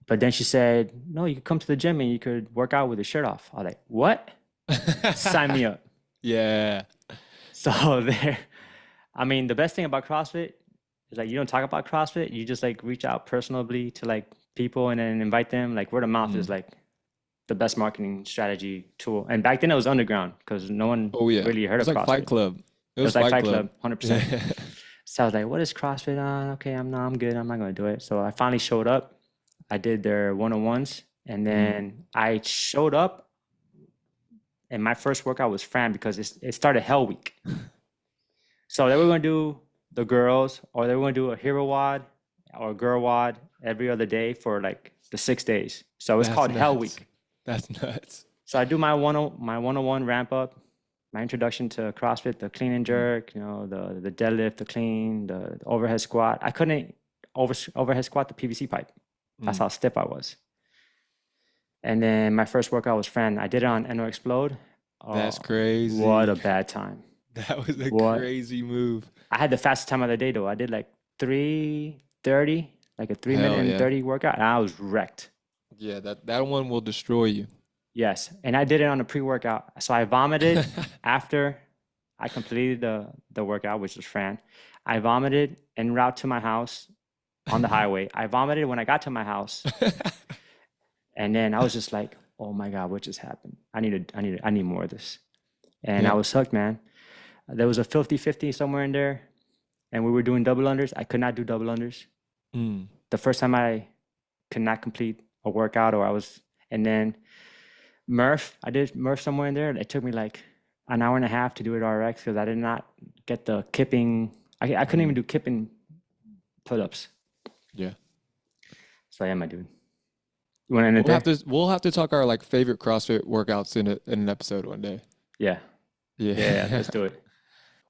But then she said, "No, you could come to the gym and you could work out with your shirt off." I was like, "What?" Sign me up. Yeah. So there, I mean, the best thing about CrossFit is like you don't talk about CrossFit. You just like reach out personally to like people and then invite them. Like word of mouth is like the best marketing strategy tool. And back then it was underground because no one Oh yeah. really heard It's of like CrossFit. Fight Club. It was like Fight Club, 100%. So I was like, what is CrossFit? Okay, I'm good. I'm not gonna do it. So I finally showed up. I did their one-on-ones, and then I showed up. And my first workout was Fran because it started Hell Week. So they were gonna do the girls, or they were gonna do a hero wad or a girl wad every other day for like the 6 days. So it's That's called Hell nuts. Week. That's nuts. So I do my one-on-one ramp up, my introduction to CrossFit, the clean and jerk, the deadlift, the clean, the overhead squat. I couldn't overhead squat the PVC pipe. That's how stiff I was. And then my first workout was Fran. I did it on Eno Explode. That's crazy. What a bad time. That was a crazy move. I had the fastest time of the day though. I did like 3:30, like a 3 minute and 30 workout, and I was wrecked. Yeah, that one will destroy you. Yes, and I did it on a pre-workout. So I vomited after I completed the workout, which was Fran. I vomited en route to my house on the highway. I vomited when I got to my house. And then I was just like, oh my God, what just happened? I need more of this. And I was hooked, man. There was a 50-50 somewhere in there, and we were doing double unders. I could not do double unders. The first time I could not complete a workout, and then I did Murph somewhere in there. It took me like an hour and a half to do it RX because I did not get the kipping. I couldn't even do kipping pull-ups. Yeah. So yeah, my dude. You want to end it there? We'll have to talk our like favorite CrossFit workouts in an episode one day. Yeah. Let's do it.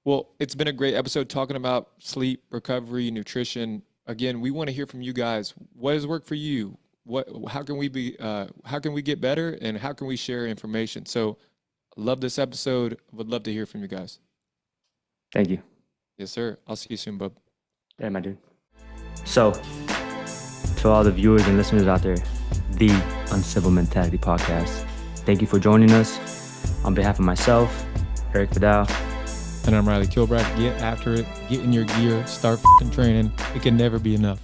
Well, it's been a great episode talking about sleep, recovery, nutrition. Again, we want to hear from you guys. What has worked for you? How can we get better, and how can we share information? So, love this episode. Would love to hear from you guys. Thank you. Yes, sir. I'll see you soon, bub. Yeah, my dude. So, to all the viewers and listeners out there, the Uncivil Mentality Podcast. Thank you for joining us. On behalf of myself, Erik Vidal. And I'm Reilly Kilbride. Get after it. Get in your gear. Start f***ing training. It can never be enough.